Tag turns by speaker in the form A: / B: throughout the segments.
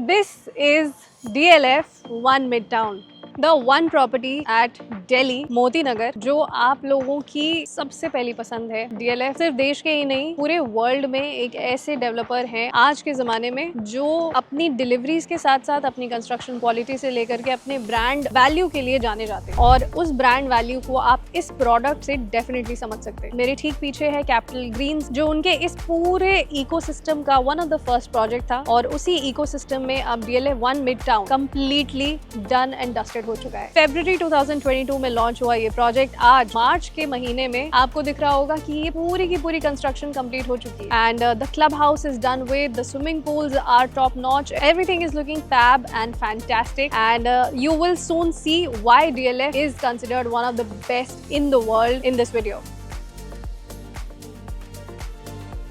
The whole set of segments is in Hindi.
A: This is DLF One Midtown, the one property at Delhi, Moti Nagar, जो आप लोगों की सबसे पहली पसंद है। DLF सिर्फ देश के ही नहीं पूरे वर्ल्ड में एक ऐसे डेवलपर हैं आज के ज़माने में जो अपनी डिलीवरीज के साथ साथ अपनी कंस्ट्रक्शन क्वालिटी से लेकर के अपने ब्रांड वैल्यू के लिए जाने जाते हैं, और उस ब्रांड वैल्यू को आप इस प्रोडक्ट से डेफिनेटली समझ सकते हैं। मेरे ठीक पीछे है कैपिटल ग्रीन्स, जो उनके इस पूरे इकोसिस्टम का one of the first project था, और उसी इकोसिस्टम में अब DLF one midtown completely done and dusted हो चुका है। फरवरी 2022 में लॉन्च हुआ ये प्रोजेक्ट आज मार्च के महीने में आपको दिख रहा होगा कि ये पूरी की पूरी कंस्ट्रक्शन कंप्लीट हो चुकी है। And the club house is done with, the swimming pools are top notch, everything is looking fab and fantastic, and you will soon see why DLF is considered one of the best in the world in this video.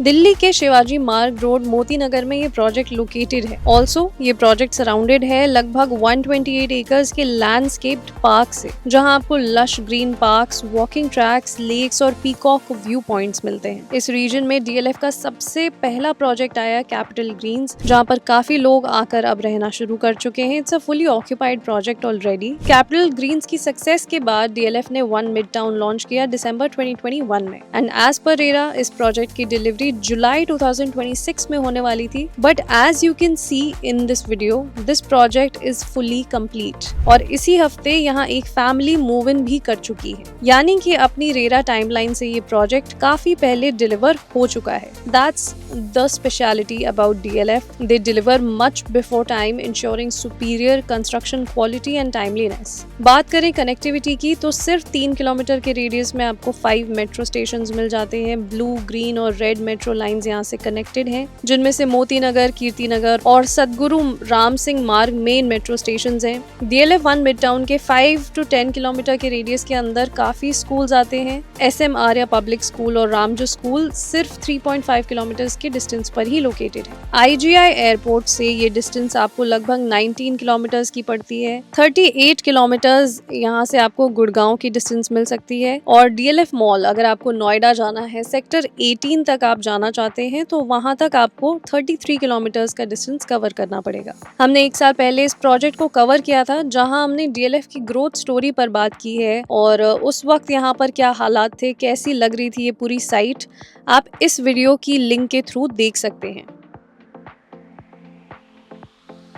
A: Delhi के शिवाजी मार्ग रोड मोती नगर में ये प्रोजेक्ट लोकेटेड है। ऑल्सो ये प्रोजेक्ट सराउंडेड है लगभग 128 एकर्स के लैंडस्केप्ड पार्क से, जहां आपको lush green parks, walking tracks, lakes और पीकॉक व्यू पॉइंट्स मिलते हैं। इस रीजन में DLF का सबसे पहला प्रोजेक्ट आया कैपिटल ग्रीन्स, जहां पर काफी लोग आकर अब रहना शुरू कर चुके हैं। It's a fully occupied project already. Capital greens की सक्सेस के बाद DLF ने वन मिडटाउन लॉन्च किया दिसंबर 2021 में, एंड एज पर रेरा इस प्रोजेक्ट की डिलीवरी जुलाई 2026 में होने वाली थी। But as you can see in this video, this project is fully complete, और इसी हफ्ते यहाँ एक फैमिली मूव इन भी कर चुकी है, यानी कि अपनी रेरा टाइमलाइन से ये प्रोजेक्ट काफी पहले डिलीवर हो चुका है। That's the speciality about DLF, they deliver much before time, ensuring superior construction quality and timeliness. बात करें कनेक्टिविटी की, तो सिर्फ 3 किलोमीटर के रेडियस में आपको 5 मेट्रो स्टेशन मिल जाते हैं। ब्लू, ग्रीन और रेड मेट्रो लाइंस यहाँ से कनेक्टेड हैं, जिनमें से मोती नगर, कीर्ति नगर और सदगुरु राम सिंह मार्ग मेन मेट्रो स्टेशन हैं। DLF वन मिडटाउन के 5 to 10 किलोमीटर के रेडियस के अंदर काफी स्कूल्स आते हैं। SM आर्या पब्लिक स्कूल और रामजो स्कूल सिर्फ 3.5 किलोमीटर के डिस्टेंस पर ही लोकेटेड है। IGI एयरपोर्ट से ये डिस्टेंस आपको लगभग 19 किलोमीटर की पड़ती है। 38 किलोमीटर यहाँ से आपको गुड़गांव की डिस्टेंस मिल सकती है, और DLF मॉल अगर आपको नोएडा जाना है, सेक्टर 18 तक आप जाना चाहते हैं, तो वहां तक आपको 33 किलोमीटर्स का डिस्टेंस कवर करना पड़ेगा। हमने 1 साल पहले इस प्रोजेक्ट को कवर किया था, जहां हमने DLF की ग्रोथ स्टोरी पर बात की है, और उस वक्त यहाँ पर क्या हालात थे, कैसी लग रही थी ये पूरी साइट, आप इस वीडियो की लिंक के थ्रू देख सकते हैं।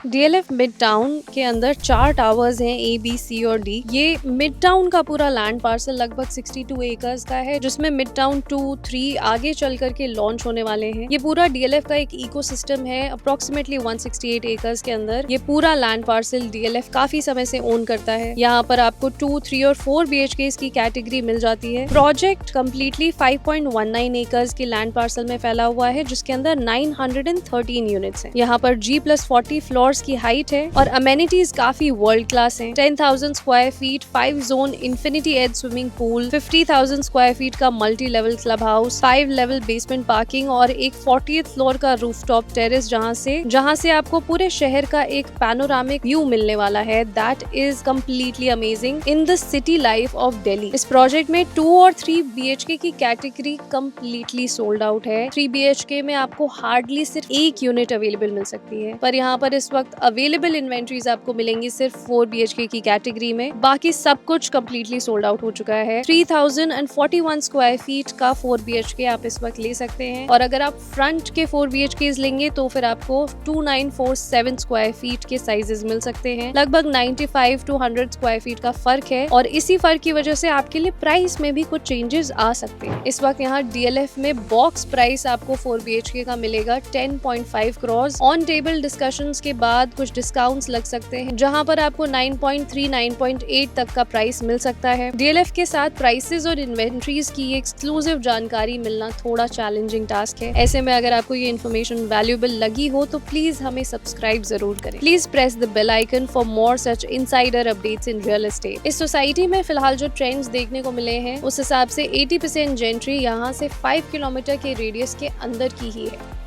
A: DLF मिडटाउन के अंदर 4 टावर्स हैं, A, B, C और D। ये मिडटाउन का पूरा लैंड पार्सल लगभग 62 एकर्स का है, जिसमें मिडटाउन 2, 3 आगे चल करके लॉन्च होने वाले हैं। ये पूरा DLF का एक इकोसिस्टम है, अप्रोक्सीमेटली 168 एकर्स के अंदर ये पूरा लैंड पार्सल DLF काफी समय से ओन करता है। यहाँ पर आपको 2, 3 और 4 BHK की कैटेगरी मिल जाती है। प्रोजेक्ट कम्प्लीटली 5.19 एकर्स के लैंड पार्सल में फैला हुआ है, जिसके अंदर 913 यूनिट्स हैं। यहाँ पर G+40 फ्लोर की हाइट है, और अमेनिटीज काफी वर्ल्ड क्लास हैं। 10,000 square feet 5 zone infinity edge swimming pool, 50,000 square feet का multi level club house, 5 level basement parking और एक 40th फ्लोर का रूफटॉप टेरेस, जहां से आपको पूरे शहर का एक पैनोरामिक व्यू मिलने वाला है। That is completely amazing in the city life of Delhi. इस प्रोजेक्ट में 2 और 3 BHK की कैटेगरी कम्प्लीटली सोल्ड आउट है। 3 BHK में आपको हार्डली सिर्फ 1 यूनिट अवेलेबल मिल सकती है, पर यहाँ पर इस वक्त अवेलेबल इन्वेंट्रीज आपको मिलेंगी सिर्फ 4 BHK की कैटेगरी में। बाकी सब कुछ कंप्लीटली सोल्ड आउट हो चुका है। 3041 स्क्वायर फीट का 4 BHK आप इस वक्त ले सकते हैं, और अगर आप फ्रंट के 4 BHK लेंगे तो फिर आपको 2947 स्क्वायर फीट के साइजेस मिल सकते हैं। लगभग 95 to 100 स्क्वायर फीट का फर्क है, और इसी फर्क की वजह से आपके लिए प्राइस में भी कुछ चेंजेस आ सकते हैं। इस वक्त यहाँ DLF में बॉक्स प्राइस आपको 4 BHK का मिलेगा 10.5 करोड़। ऑन टेबल डिस्कशंस के बाद कुछ डिस्काउंट्स लग सकते हैं, जहां पर आपको 9.3, 9.8 तक का प्राइस मिल सकता है। DLF के साथ प्राइसेस और इन्वेंट्रीज की एक्सक्लूसिव जानकारी मिलना थोड़ा चैलेंजिंग टास्क है। ऐसे में अगर आपको ये इन्फॉर्मेशन वैल्यूएबल लगी हो तो प्लीज हमें सब्सक्राइब जरूर करें। Please press the bell icon for more such insider updates in real estate. इस सोसाइटी में फिलहाल जो ट्रेंड्स देखने को मिले हैं, उस हिसाब से 80% जेंट्री यहाँ से 5 किलोमीटर के रेडियस के अंदर की ही है।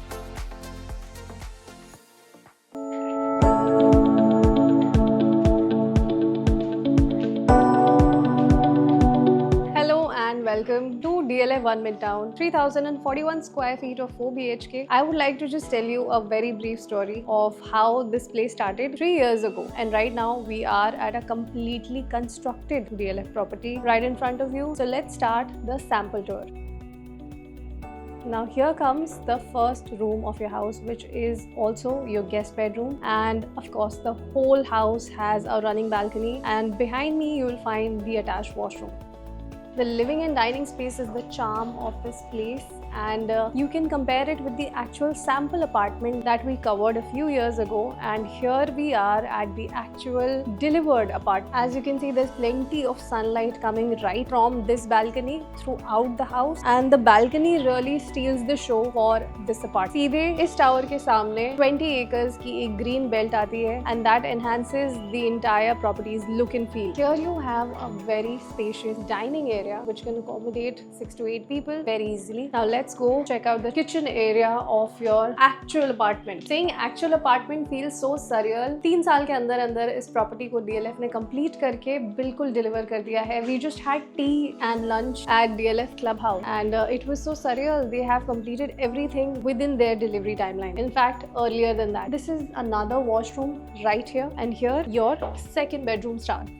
A: Welcome to DLF 1 Midtown, 3041 square feet of 4 BHK. I would like to just tell you a very brief story of how this place started 3 years ago. And right now we are at a completely constructed DLF property right in front of you. So let's start the sample tour. Now here comes the first room of your house, which is also your guest bedroom, and of course the whole house has a running balcony, and behind me you will find the attached washroom. The living and dining space is the charm of this place, and you can compare it with the actual sample apartment that we covered a few years ago, and here we are at the actual delivered apartment. As you can see, there's plenty of sunlight coming right from this balcony throughout the house, and the balcony really steals the show for this apartment. सीधे इस tower के सामने 20 acres की एक green belt आती है, and that enhances the entire property's look and feel. Here you have a very spacious dining area which can accommodate 6 to 8 people very easily. Now let's go check out the kitchen area of your actual apartment. Saying actual apartment feels so surreal. 3 साल के अंदर अंदर इस property को DLF ने complete करके बिल्कुल deliver कर दिया है. We just had tea and lunch at DLF Clubhouse, and it was so surreal. They have completed everything within their delivery timeline. In fact, earlier than that. This is another washroom right here, and here your second bedroom starts.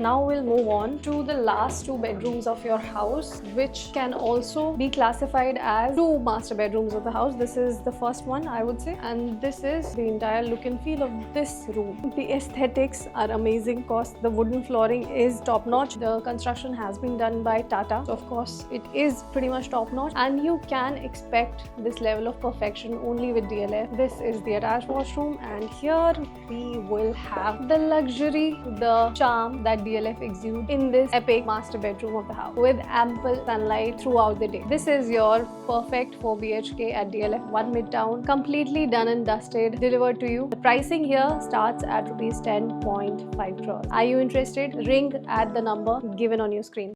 A: Now we'll move on to the last 2 bedrooms of your house, which can also be classified as 2 master bedrooms of the house. This is the first one, I would say, and this is the entire look and feel of this room. The aesthetics are amazing because the wooden flooring is top notch. The construction has been done by Tata, so of course it is pretty much top notch, and you can expect this level of perfection only with DLF. This is the attached washroom, and here we will have the luxury, the charm that DLF exude in this epic master bedroom of the house, with ample sunlight throughout the day. This is your perfect 4 BHK at DLF 1 Midtown, completely done and dusted, delivered to you. The pricing here starts at rupees 10.5 crores. Are you interested? Ring at the number given on your screen.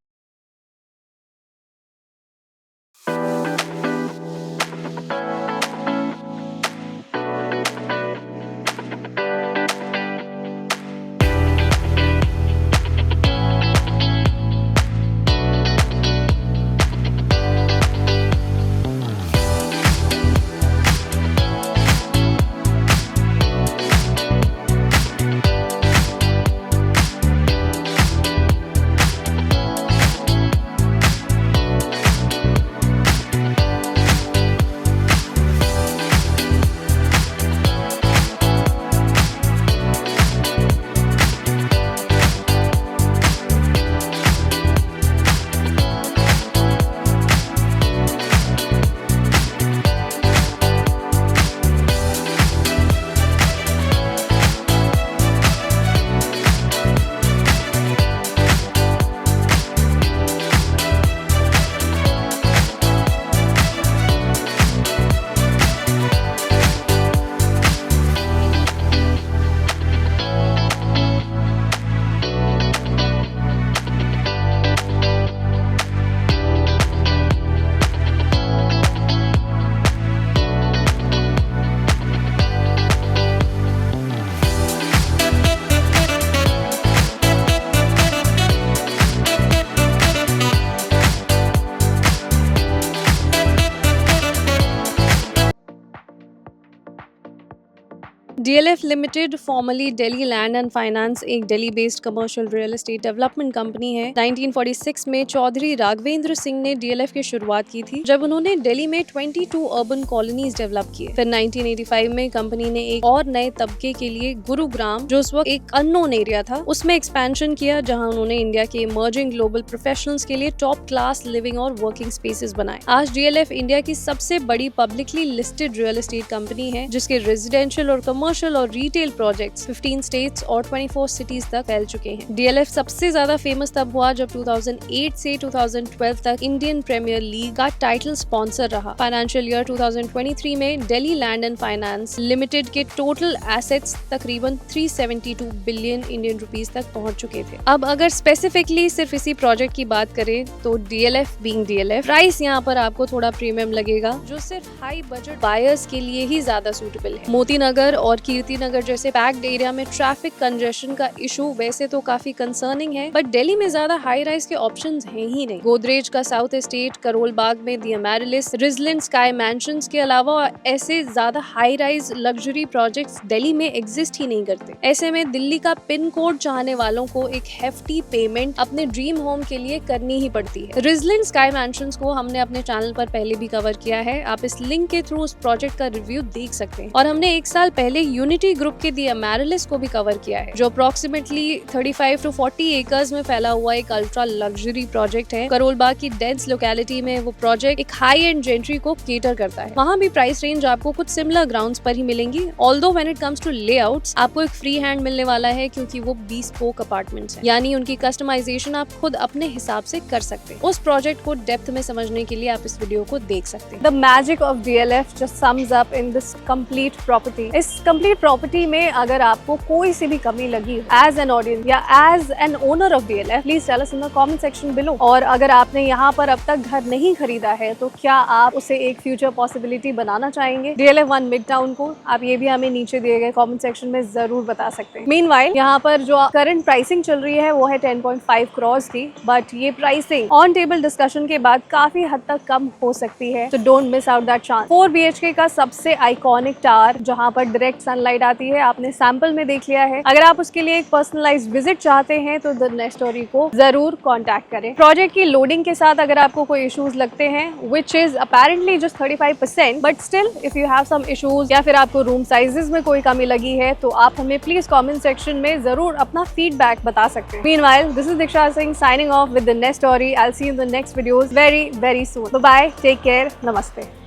A: DLF Limited, formerly Delhi Land and Finance, एक Delhi based commercial real estate development company है। 1946 में चौधरी राघवेंद्र सिंह ने DLF की शुरुआत की थी, जब उन्होंने दिल्ली में 22 अर्बन कॉलोनीज डेवलप किए। फिर 1985 में कंपनी ने एक और नए तबके के लिए गुरुग्राम, जो उस वक्त एक अननोन एरिया था, उसमें एक्सपेंशन किया, जहां उन्होंने इंडिया के इमर्जिंग ग्लोबल प्रोफेशनल्स के लिए टॉप क्लास लिविंग और वर्किंग स्पेसेस बनाए। आज DLF इंडिया की सबसे बड़ी publicly listed real estate company है, जिसके रेजिडेंशियल और कमर्शियल और रिटेल प्रोजेक्ट्स 15 स्टेट्स और 24 सिटीज तक फैल चुके हैं। DLF सबसे ज्यादा फेमस तब हुआ जब 2008 से 2012 तक इंडियन प्रीमियर लीग का टाइटल स्पॉन्सर रहा। फाइनेंशियल ईयर 2023 में Delhi land and finance limited के टोटल एसेट्स तकरीबन 372 बिलियन इंडियन रुपीस तक पहुंच चुके थे। अब अगर स्पेसिफिकली सिर्फ इसी प्रोजेक्ट की बात करें तो DLF बीइंग DLF, प्राइस यहाँ पर आपको थोड़ा प्रीमियम लगेगा, जो सिर्फ हाई बजट बायर्स के लिए ही ज्यादा सूटेबल है। मोती नगर और कीर्ति नगर जैसे पैक्ड एरिया में ट्रैफिक कंजेशन का इशू वैसे तो काफी कंसर्निंग है, बट दिल्ली में ज्यादा हाई राइज के ऑप्शंस हैं ही नहीं। गोदरेज का साउथ एस्टेट, करोल बाग में दी अमेरिलिस, रिजलेंट स्काई मैंशंस के अलावा ऐसे ज्यादा high rise luxury projects Delhi में एग्जिस्ट ही नहीं करते। ऐसे में दिल्ली का पिन कोड चाहने वालों को एक हेफ्टी पेमेंट अपने ड्रीम होम के लिए करनी ही पड़ती है। रिजलेंट स्काई मैंशंस को हमने अपने चैनल पर पहले भी कवर किया है, आप इस लिंक के थ्रू उस प्रोजेक्ट का रिव्यू देख सकते हैं। और हमने 1 साल पहले यूनिटी ग्रुप के दी अमेरिलिस को भी कवर किया है, जो अप्रोक्सीमेटली 35 to 40 एकर्स में फैला हुआ एक अल्ट्रा लग्जरी प्रोजेक्ट है। करोल बाग की डेंस लोकेलिटी में वो प्रोजेक्ट एक हाई एंड जेंट्री को केटर करता है। वहाँ भी प्राइस रेंज आपको कुछ सिमिलर ग्राउंड्स पर ही मिलेंगी, although when it comes to layouts आपको एक फ्री हैंड मिलने वाला है, क्योंकि वो bespoke अपार्टमेंट्स हैं, यानी उनकी कस्टमाइजेशन आप खुद अपने हिसाब से कर सकते हैं। उस प्रोजेक्ट को डेप्थ में समझने के लिए आप इस वीडियो को देख सकते हैं। The magic of DLF just sums up in this complete property. इस कंप्लीट प्रॉपर्टी में अगर आपको कोई सी भी कमी लगी एज एन ऑडियंस या as an owner of DLF, please tell us in the comment section below. और अगर आपने यहाँ पर अब तक घर नहीं खरीदा है तो क्या आप उसे एक फ्यूचर पॉसिबिलिटी बनाना चाहेंगे DLF 1 मिड टाउन को? आप ये भी हमें नीचे दिए गए कमेंट सेक्शन में जरूर बता सकते हैं। मीनवाइल यहाँ पर जो करंट प्राइसिंग चल रही है वो है 10.5 करोड़ की, बट ये प्राइसिंग ऑन टेबल डिस्कशन के बाद काफी हद तक कम हो सकती है, तो don't miss out that chance. 4 BHK का सबसे आइकॉनिक टावर जहाँ पर डायरेक्ट सनलाइट आती है, आपने सैंपल में देख लिया है। अगर आप उसके लिए एक पर्सनलाइज्ड विजिट चाहते हैं तो द नेक्स्ट स्टोरी को जरूर कॉन्टैक्ट करें। प्रोजेक्ट की लोडिंग के साथ अगर आपको कोई इश्यूज लगते हैं, which is apparently just 35%, but still if you have some issues या फिर आपको रूम साइजेस में कोई कमी लगी है, तो आप हमें प्लीज कमेंट सेक्शन में जरूर अपना फीडबैक बता सकते हैं। Meanwhile, this is Diksha Singh signing off with the next story. I'll see you in the next videos very soon. Bye bye. Take care. Namaste.